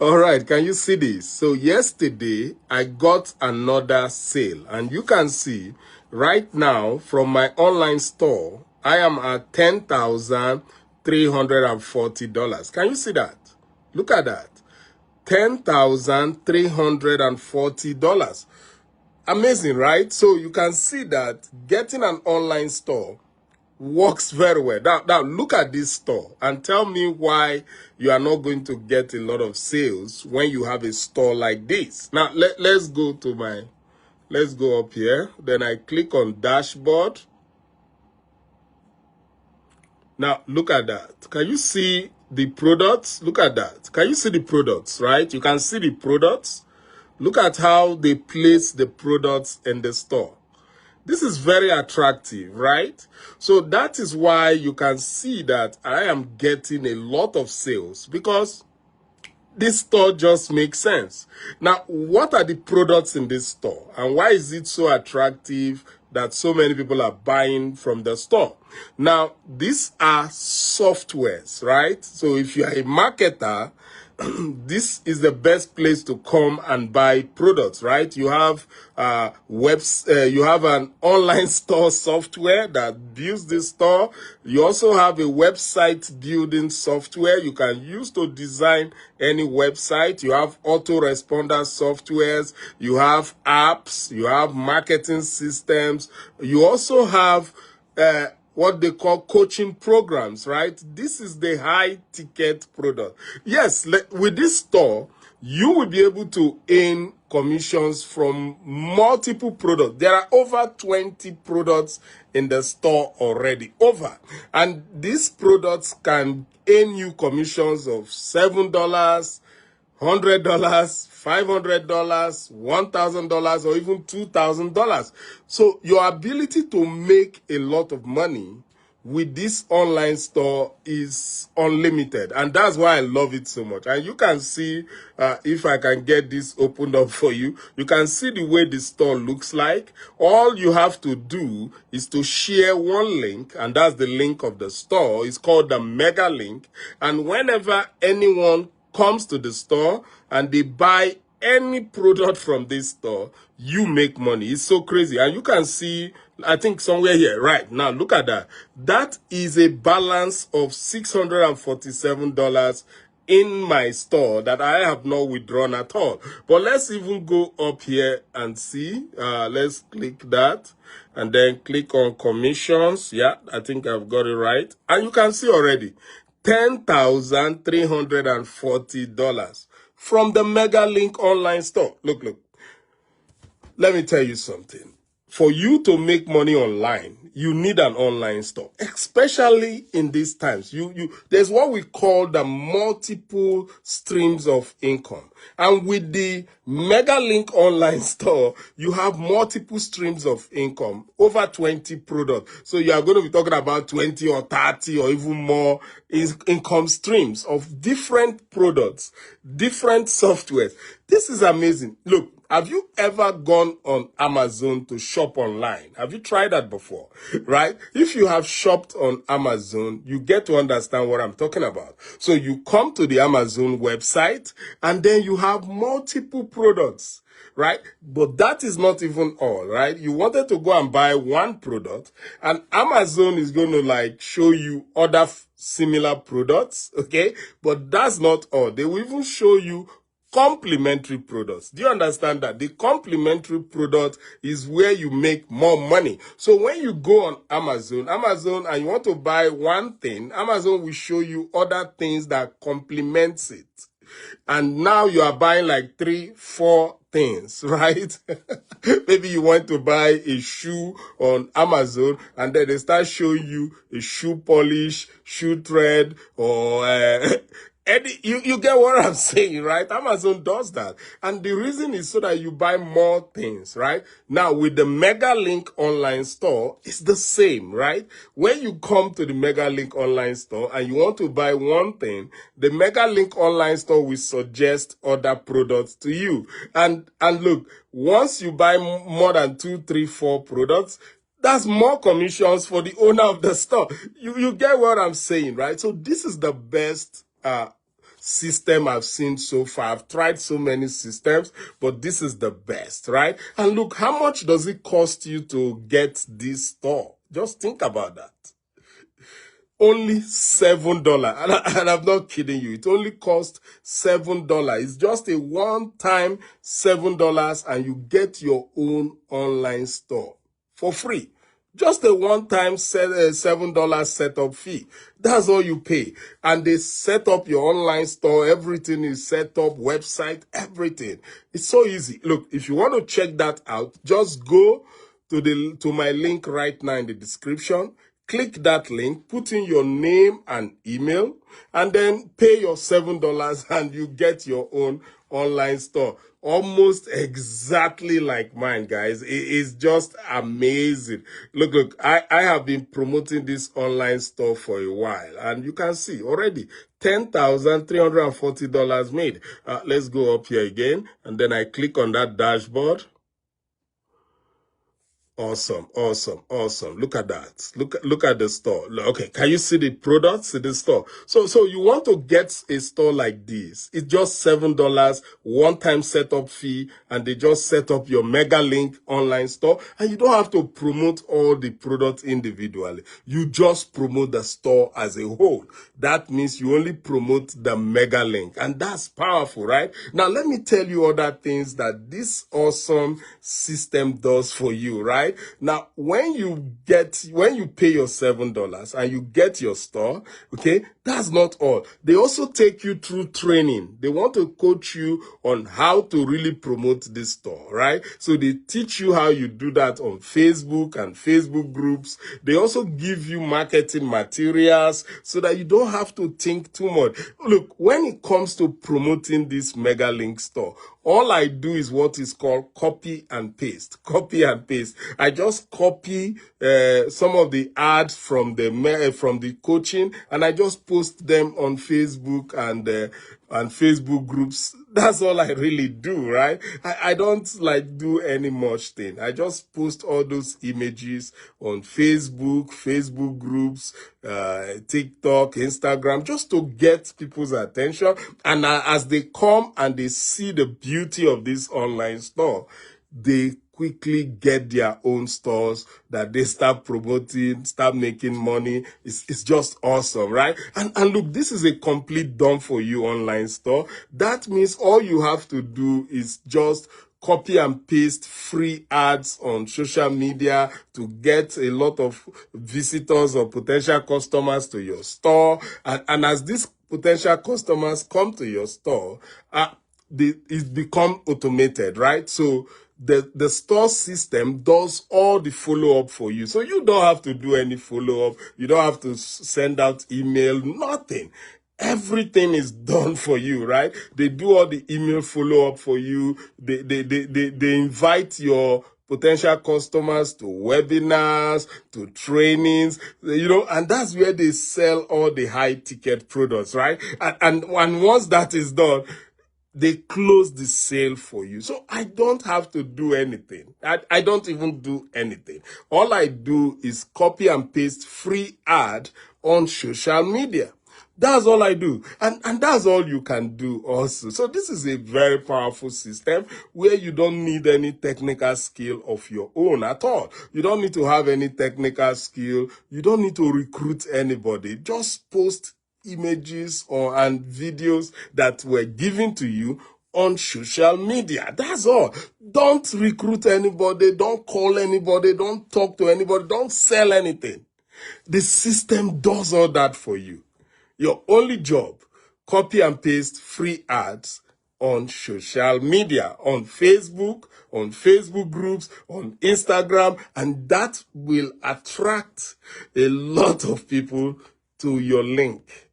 All right, can you see this? So yesterday I got another sale, and you can see right now from my online store, I am at $10,340. Can you see that? Look at that. $10,340. Amazing, right? So you can see that getting an online store works very well. Now look at this store and tell me why you are not going to get a lot of sales when you have a store like this. Now let's go up here. Then I click on dashboard. Now look at that. Can you see the products? Look at that. Can you see the products, right? You can see the products. Look at how they place the products in the store. This is very attractive, right? So that is why you can see that I am getting a lot of sales, because this store just makes sense. Now, what are the products in this store, and why is it so attractive that so many people are buying from the store? Now, these are softwares, right? So if you are a marketer, this is the best place to come and buy products, right? You have you have an online store software that builds this store. You also have a website building software you can use to design any website. You have autoresponder softwares. You have apps. You have marketing systems. You also have what they call coaching programs, right? This is the high ticket product. Yes, with this store, you will be able to earn commissions from multiple products. There are over 20 products in the store already, and these products can earn you commissions of $7, $100, $500, $1,000, or even $2,000. So your ability to make a lot of money with this online store is unlimited, and that's why I love it so much. And you can see, if I can get this opened up for you, you can see the way the store looks like. All you have to do is to share one link, and that's the link of the store. It's called the mega link, and whenever anyone comes to the store and they buy any product from this store, you make money. It's so crazy. And you can see, I think somewhere here, right now, look at that. That is a balance of $647 in my store that I have not withdrawn at all. But let's even go up here and see. Let's click that and then click on commissions. Yeah, I think I've got it right. And you can see already $10,340 from the Mega Link online store. Look. Let me tell you something. For you to make money online, you need an online store, especially in these times. There's what we call the multiple streams of income. And with the MegaLink online store, you have multiple streams of income, over 20 products. So you are going to be talking about 20 or 30 or even more income streams of different products, different softwares. This is amazing. Look, have you ever gone on Amazon to shop online? Have you tried that before? Right? If you have shopped on Amazon, you get to understand what I'm talking about. So you come to the Amazon website and then you have multiple products, right? But that is not even all, right? You wanted to go and buy one product, and Amazon is going to like show you other similar products, okay? But that's not all. They will even show you complementary products. Do you understand that? The complementary product is where you make more money. So when you go on Amazon, and you want to buy one thing, Amazon will show you other things that complements it. And now you are buying like 3, 4 things, right? Maybe you want to buy a shoe on Amazon, and then they start showing you a shoe polish, shoe thread, or you get what I'm saying, right? Amazon does that. And the reason is so that you buy more things, right? Now, with the MegaLink online store, it's the same, right? When you come to the MegaLink online store and you want to buy one thing, the MegaLink online store will suggest other products to you. And look, once you buy more than 2, 3, 4 products, that's more commissions for the owner of the store. You get what I'm saying, right? So this is the best system I've seen so far. I've tried so many systems, but this is the best, right? And look, how much does it cost you to get this store? Just think about that. Only $7. And I'm not kidding you. It only costs $7. It's just a one-time $7 and you get your own online store for free. Just a one-time $7 setup fee. That's all you pay. And they set up your online store. Everything is set up, website, everything. It's so easy. Look, if you want to check that out, just go to my link right now in the description. Click that link, put in your name and email, and then pay your $7 and you get your own online store. Almost exactly like mine, guys. It is just amazing. Look, I have been promoting this online store for a while, and you can see already $10,340 made. Let's go up here again, and then I click on that dashboard. Awesome. Look at that. Look at the store. Okay, can you see the products in the store? So you want to get a store like this. It's just $7, one-time setup fee, and they just set up your mega link online store, and you don't have to promote all the products individually. You just promote the store as a whole. That means you only promote the mega link, and that's powerful, right? Now let me tell you other things that this awesome system does for you, right? Now, when you pay your $7 and you get your store, okay, that's not all. They also take you through training. They want to coach you on how to really promote this store, right? So they teach you how you do that on Facebook and Facebook groups. They also give you marketing materials so that you don't have to think too much. Look, when it comes to promoting this mega link store, all I do is what is called copy and paste. Copy and paste. I just copy some of the ads from the coaching, and I just post them on Facebook and Facebook groups. That's all I really do, right? I don't like do any much thing. I just post all those images on Facebook groups, TikTok, Instagram, just to get people's attention. And as they come and they see the beauty of this online store, they quickly get their own stores that they start promoting, start making money. It's just awesome, right? And look, this is a complete done for you online store. That means all you have to do is just copy and paste free ads on social media to get a lot of visitors or potential customers to your store. And as these potential customers come to your store, it's become automated, right? So the store system does all the follow-up for you. So you don't have to do any follow-up. You don't have to send out email, nothing. Everything is done for you, right? They do all the email follow-up for you. They invite your potential customers to webinars, to trainings, and that's where they sell all the high-ticket products, right? And once that is done, they close the sale for you. So I don't have to do anything. I don't even do anything. All I do is copy and paste free ad on social media. That's all I do. And that's all you can do also. So this is a very powerful system where you don't need any technical skill of your own at all. You don't need to have any technical skill. You don't need to recruit anybody. Just post images and videos that were given to you on social media. That's all. Don't recruit anybody. Don't call anybody. Don't talk to anybody. Don't sell anything. The system does all that for you. Your only job, copy and paste free ads on social media, on Facebook groups, on Instagram, and that will attract a lot of people to your link.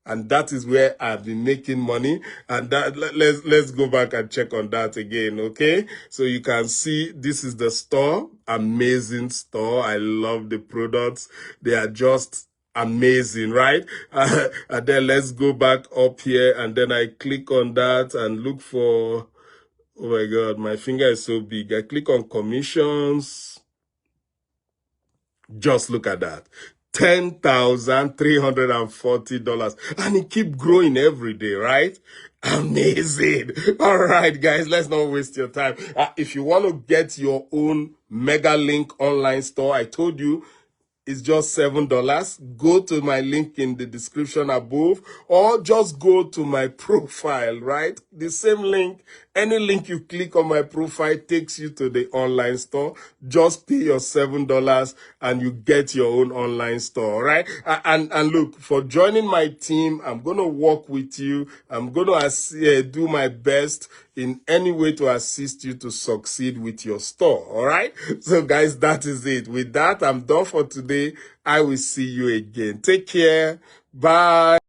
And that is where I've been making money. And that let's go back and check on that again, okay? So you can see this is the store. Amazing store. I love the products. They are just amazing, right? And then let's go back up here, and then I click on that and look for, oh my God, my finger is so big. I click on commissions. Just look at that. $10,340, and it keep growing every day, right? Amazing. All right, guys, let's not waste your time. If you want to get your own Mega Link online store, I told you it's just $7. Go to my link in the description above, or just go to my profile, right? The same link, any link you click on my profile takes you to the online store. Just pay your $7 and you get your own online store, right? And look, for joining my team, I'm going to work with you. I'm going to do my best in any way to assist you to succeed with your store. All right. So guys, that is it. With that, I'm done for today. I will see you again. Take care. Bye.